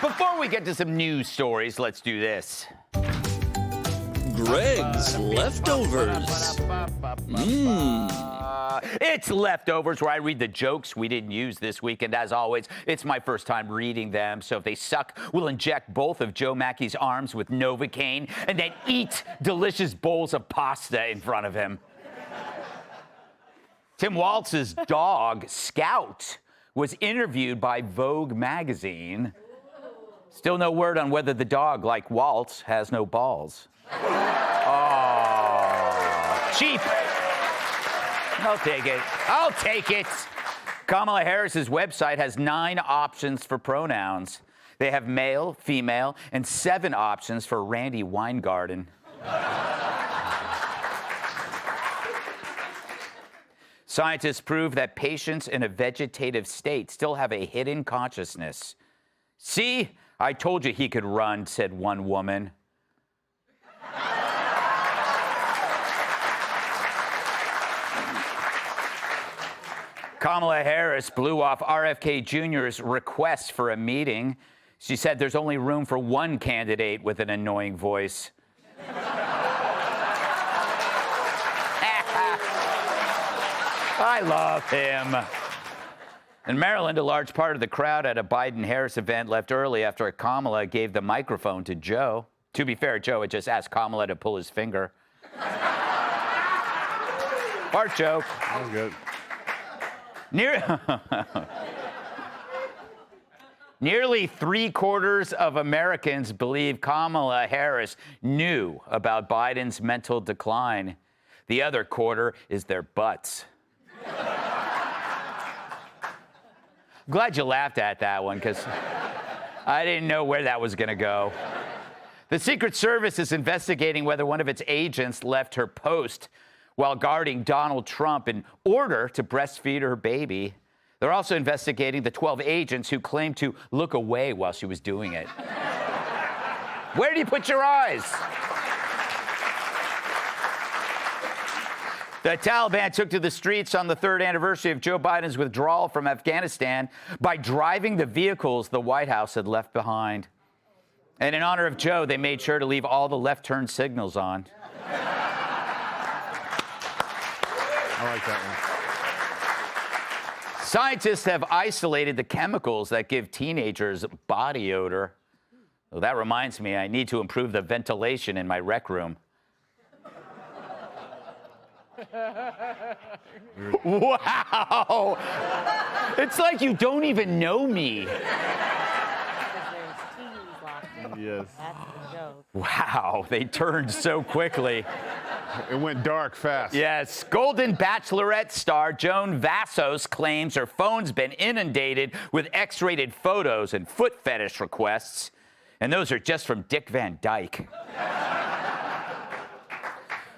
Before we get to some news stories, let's do this. Greg's Leftovers. It's Leftovers, where I read the jokes we didn't use this week. And as always, it's my first time reading them. So if they suck, we'll inject both of Joe Mackey's arms with Novocaine and then eat delicious bowls of pasta in front of him. Tim Waltz's dog, Scout, was interviewed by Vogue magazine. Still no word on whether the dog, like Waltz, has no balls. Oh, cheap. I'll take it. I'll take it. Kamala Harris's website has 9 options for pronouns. They have male, female, and 7 options for Randy Weingarten. Scientists prove that patients in a vegetative state still have a hidden consciousness. See, I told you he could run, said one woman. Kamala Harris blew off RFK Jr.'s request for a meeting. She said there's only room for one candidate with an annoying voice. I love him. In Maryland, a large part of the crowd at a Biden-Harris event left early after Kamala gave the microphone to Joe. To be fair, Joe had just asked Kamala to pull his finger. Fart joke. That was good. Nearly 3/4 of Americans believe Kamala Harris knew about Biden's mental decline. The other quarter is their butts. Glad you laughed at that one, because I didn't know where that was going to go. The Secret Service is investigating whether one of its agents left her post while guarding Donald Trump in order to breastfeed her baby. They're also investigating the 12 agents who claimed to look away while she was doing it. Where did you put your eyes? The Taliban took to the streets on the 3rd anniversary of Joe Biden's withdrawal from Afghanistan by driving the vehicles the White House had left behind. And in honor of Joe, they made sure to leave all the left turn signals on. I like that one. Scientists have isolated the chemicals that give teenagers body odor. Well, that reminds me, I need to improve the ventilation in my rec room. Wow! It's like you don't even know me. Yes. Wow, they turned so quickly. It went dark fast. Yes, Golden Bachelorette star Joan Vassos claims her phone's been inundated with X-rated photos and foot fetish requests, and those are just from Dick Van Dyke.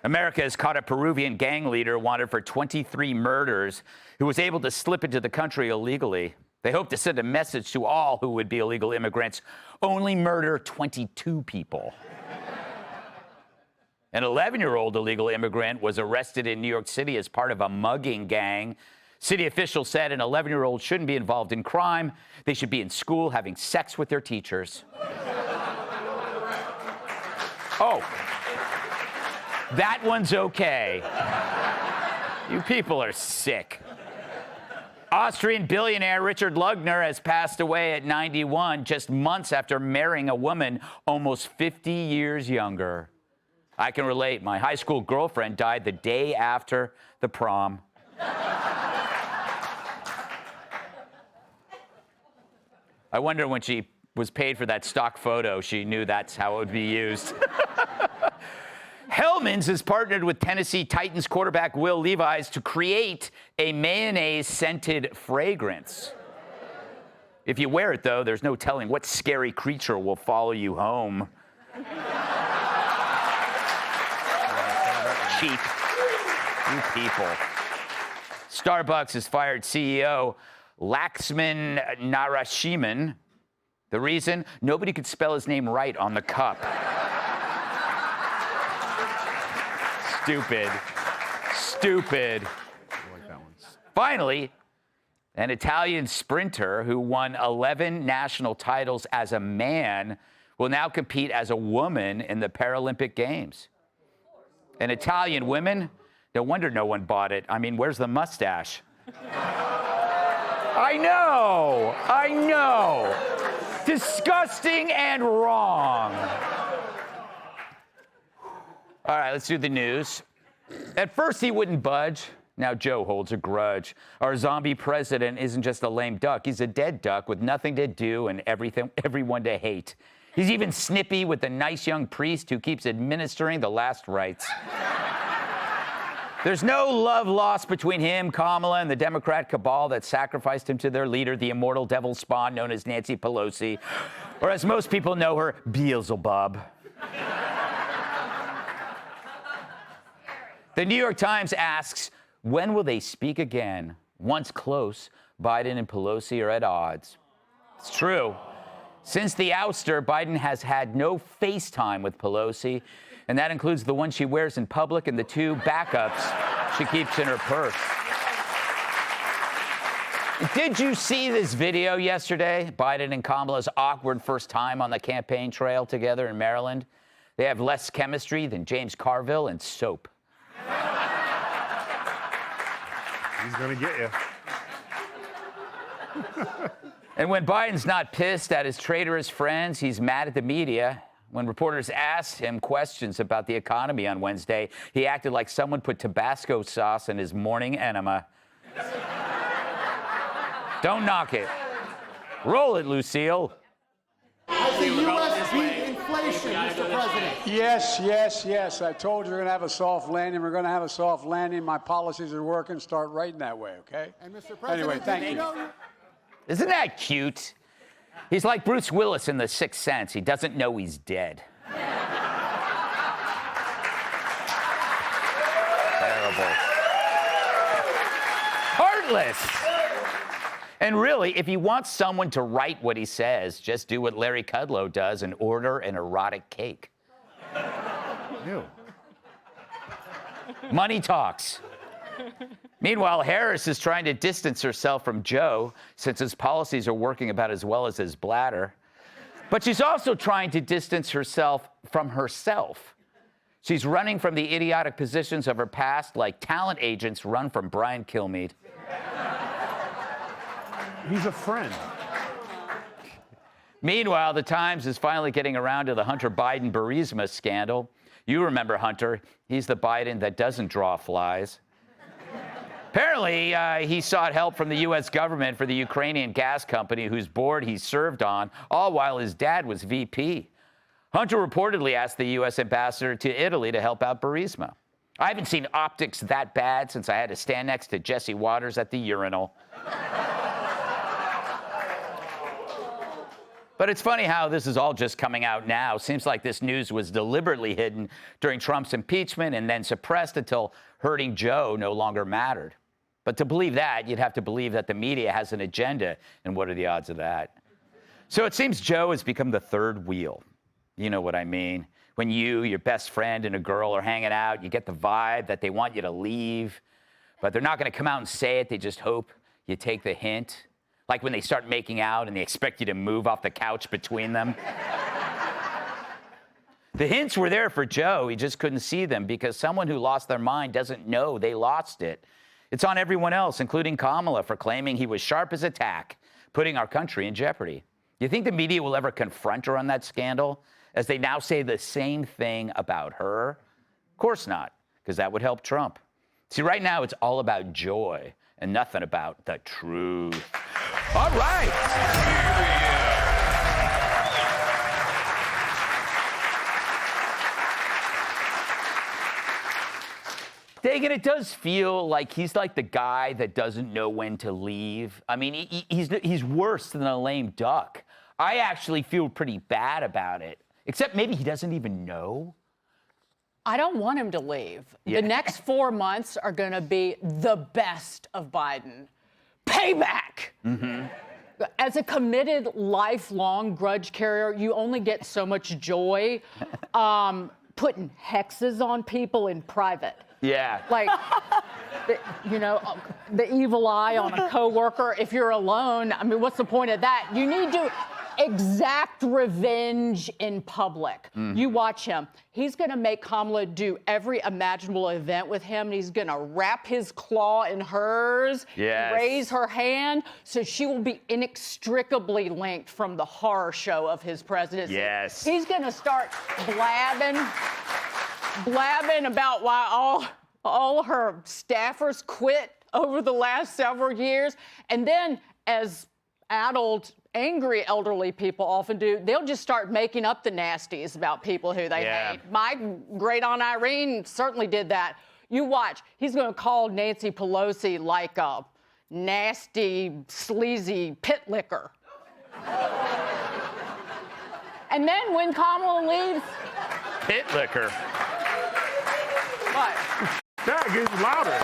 America has caught a Peruvian gang leader wanted for 23 murders who was able to slip into the country illegally. They hope to send a message to all who would be illegal immigrants. Only murder 22 people. An 11-year-old illegal immigrant was arrested in New York City as part of a mugging gang. City officials said an 11-year-old shouldn't be involved in crime. They should be in school having sex with their teachers. Oh. That one's okay. You people are sick. Austrian billionaire Richard Lugner has passed away at 91, just months after marrying a woman almost 50 years younger. I can relate. My high school girlfriend died the day after the prom. I wonder when she was paid for that stock photo, she knew that's how it would be used. Hellmann's has partnered with Tennessee Titans quarterback Will Levis to create a mayonnaise-scented fragrance. If you wear it, though, there's no telling what scary creature will follow you home. Cheap. You people. Starbucks has fired CEO Laxman Narasimhan. The reason? Nobody could spell his name right on the cup. Stupid. I like that one. Finally, An Italian sprinter who won 11 national titles as a man will now compete as a woman in the Paralympic Games. And Italian women, no wonder no one bought it. I mean, where's the mustache? I know. Disgusting and wrong. All right, let's do the news. At first, he wouldn't budge. Now Joe holds a grudge. Our zombie president isn't just a lame duck. He's a dead duck with nothing to do and everyone to hate. He's even snippy with the nice young priest who keeps administering the last rites. There's no love lost between him, Kamala, and the Democrat cabal that sacrificed him to their leader, the immortal devil spawn known as Nancy Pelosi, or as most people know her, Beelzebub. The New York Times asks, when will they speak again? Once close, Biden and Pelosi are at odds. It's true. Since the ouster, Biden has had no FaceTime with Pelosi, and that includes the one she wears in public and the 2 backups she keeps in her purse. Did you see this video yesterday? Biden and Kamala's awkward first time on the campaign trail together in Maryland. They have less chemistry than James Carville and soap. He's going to get you. And when Biden's not pissed at his traitorous friends, he's mad at the media. When reporters asked him questions about the economy on Wednesday, he acted like someone put Tabasco sauce in his morning enema. Don't knock it. Roll it, Lucille. Has the U.S. beat inflation, Mr. President? Yes. I told you we're going to have a soft landing. We're going to have a soft landing. My policies are working. Start writing that way, okay? And Mr. President, anyway, thank you. Isn't that cute? He's like Bruce Willis in The Sixth Sense. He doesn't know he's dead. Terrible. Heartless. And really, if you want someone to write what he says, just do what Larry Kudlow does and order an erotic cake. Ew. Money talks. Meanwhile, Harris is trying to distance herself from Joe since his policies are working about as well as his bladder. But she's also trying to distance herself from herself. She's running from the idiotic positions of her past like talent agents run from Brian Kilmeade. He's a friend. Meanwhile, the Times is finally getting around to the Hunter Biden Burisma scandal. You remember Hunter. He's the Biden that doesn't draw flies. Apparently, he sought help from the U.S. government for the Ukrainian gas company whose board he served on, all while his dad was VP. Hunter reportedly asked the U.S. ambassador to Italy to help out Burisma. I haven't seen optics that bad since I had to stand next to Jesse Waters at the urinal. But it's funny how this is all just coming out now. Seems like this news was deliberately hidden during Trump's impeachment and then suppressed until hurting Joe no longer mattered. But to believe that, you'd have to believe that the media has an agenda, and what are the odds of that? So it seems Joe has become the third wheel. You know what I mean. When you, your best friend, and a girl are hanging out, you get the vibe that they want you to leave, but they're not going to come out and say it. They just hope you take the hint. Like when they start making out and they expect you to move off the couch between them. The hints were there for Joe. He just couldn't see them because someone who lost their mind doesn't know they lost it. It's on everyone else, including Kamala, for claiming he was sharp as a tack, putting our country in jeopardy. You think the media will ever confront her on that scandal, as they now say the same thing about her? Of course not, because that would help Trump. See, right now it's all about joy and nothing about the truth. All right. Dagan, it does feel like he's like the guy that doesn't know when to leave. I mean, he's worse than a lame duck. I actually feel pretty bad about it, except maybe he doesn't even know. I don't want him to leave. Yeah. The next 4 months are going to be the best of Biden. Payback! Mm-hmm. As a committed, lifelong grudge carrier, you only get so much joy putting hexes on people in private. Yeah. Like, you know, the evil eye on a coworker if you're alone. I mean, what's the point of that? You need to exact revenge in public. You watch him. He's going to make Kamala do every imaginable event with him, and he's going to wrap his claw in hers, Yes. raise her hand, so she will be inextricably linked from the horror show of his presidency. Yes. He's going to start blabbing about why all her staffers quit over the last several years. And then, as adult, angry elderly people often do, they'll just start making up the nasties about people who they hate. My great aunt Irene certainly did that. You watch. He's going to call Nancy Pelosi like a nasty, sleazy pit licker. And then when Kamala leaves... Pit liquor. What? That gets louder.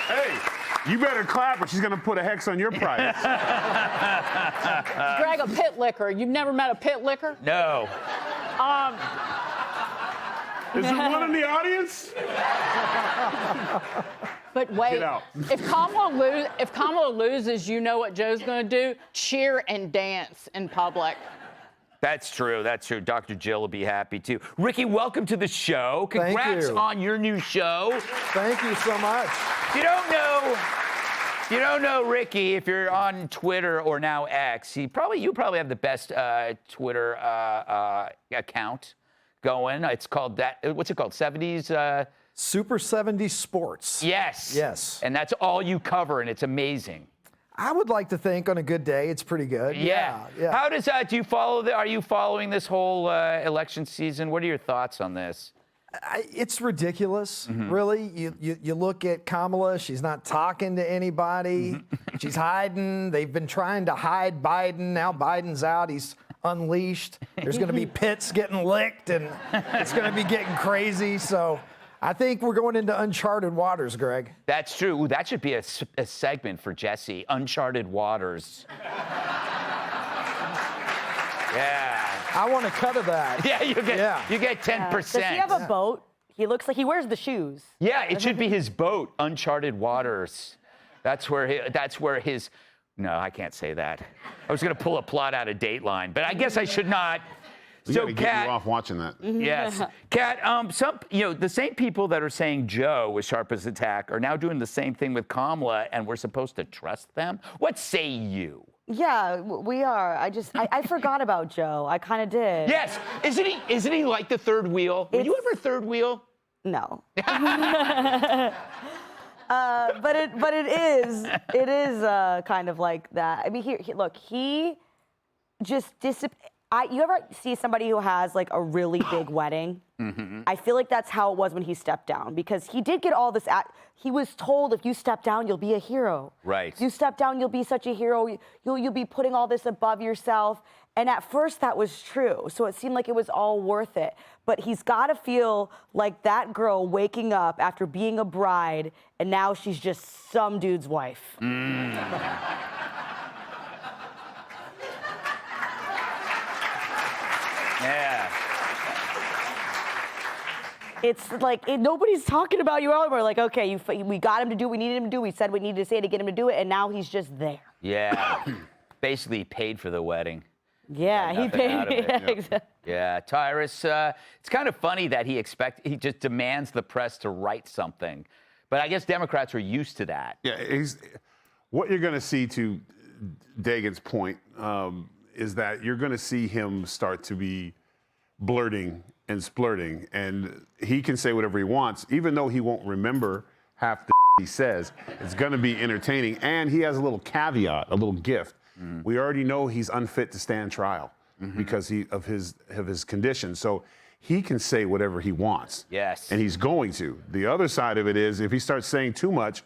Hey, you better clap or she's going to put a hex on your price. Greg, a pit licker. You've never met a pit licker? No. Is there one in the audience? But wait, Get out. if Kamala loses, you know what Joe's going to do? Cheer and dance in public. That's true. That's true. Dr. Jill will be happy too. Ricky, welcome to the show. Congrats you. on your new show. Thank you so much. You don't know Ricky if you're on Twitter or now X. You probably have the best Twitter account going. It's called that. What's it called? 70s. Super 70 Sports. Yes. Yes. And that's all you cover, and it's amazing. I would like to think on a good day it's pretty good. Yeah. How does do you follow? Are you following this whole election season? What are your thoughts on this? It's ridiculous, really. You look at Kamala, she's not talking to anybody. She's hiding. They've been trying to hide Biden. Now Biden's out. He's unleashed. There's going to be pits getting licked, and it's going to be getting crazy. So I think we're going into uncharted waters, Greg. That's true. Ooh, that should be a segment for Jesse. Uncharted waters. Yeah. I want a cut of that. Yeah, you get 10%. Does he have a boat? He looks like he wears the shoes. Yeah, it should be his boat, Uncharted Waters. That's where his. No, I can't say that. I was going to pull a plot out of Dateline, but I guess I should not. We So, gotta get Kat, you off watching that. yes, Kat. The same people that are saying Joe was sharp as a tack are now doing the same thing with Kamala, and we're supposed to trust them. What say you? Yeah, we are. I forgot about Joe. I kind of did. Yes, isn't he like the third wheel? Were you ever third wheel? No. But it is kind of like that. I mean, look, he just you ever see somebody who has like a really big wedding? I feel like that's how it was when he stepped down, because he did get all this. He was told, if you step down, you'll be a hero. Right. If you step down, you'll be such a hero. You'll be putting all this above yourself. And at first, that was true. So it seemed like it was all worth it. But he's got to feel like that girl waking up after being a bride, and now she's just some dude's wife. Yeah. It's like nobody's talking about you anymore. Like, okay, we got him to do what we needed him to do. We said we needed to say to get him to do it, and now he's just there. Yeah. Basically paid for the wedding. Yeah, he nothing out of paid. it. Yeah, exactly. Yeah, Tyrus, it's kind of funny that he just demands the press to write something. But I guess Democrats are used to that. Yeah, what you're going to see, to Dagan's point, is that you're going to see him start to be blurting and splurting, and he can say whatever he wants, even though he won't remember half the he says. It's going to be entertaining, and he has a little caveat, a little gift. We already know he's unfit to stand trial because of his condition. So he can say whatever he wants. Yes. And he's going to. The other side of it is, if he starts saying too much,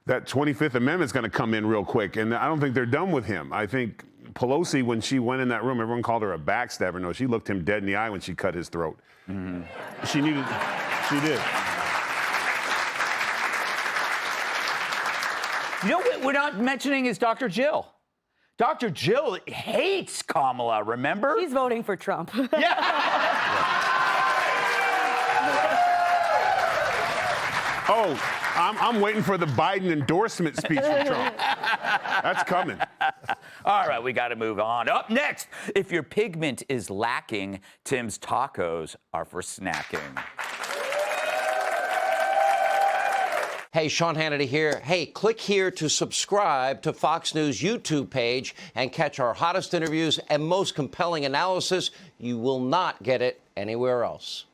that 25th Amendment's going to come in real quick. And I don't think they're done with him. I think Pelosi, when she went in that room, everyone called her a backstabber. No, she looked him dead in the eye when she cut his throat. She did. You know what we're not mentioning is Dr. Jill. Dr. Jill hates Kamala, remember? He's voting for Trump. Oh, I'm waiting for the Biden endorsement speech from Trump. That's coming. All right, we got to move on. Up next, if your pigment is lacking, Tim's tacos are for snacking. Hey, Sean Hannity here. Hey, click here to subscribe to Fox News YouTube page and catch our hottest interviews and most compelling analysis. You will not get it anywhere else.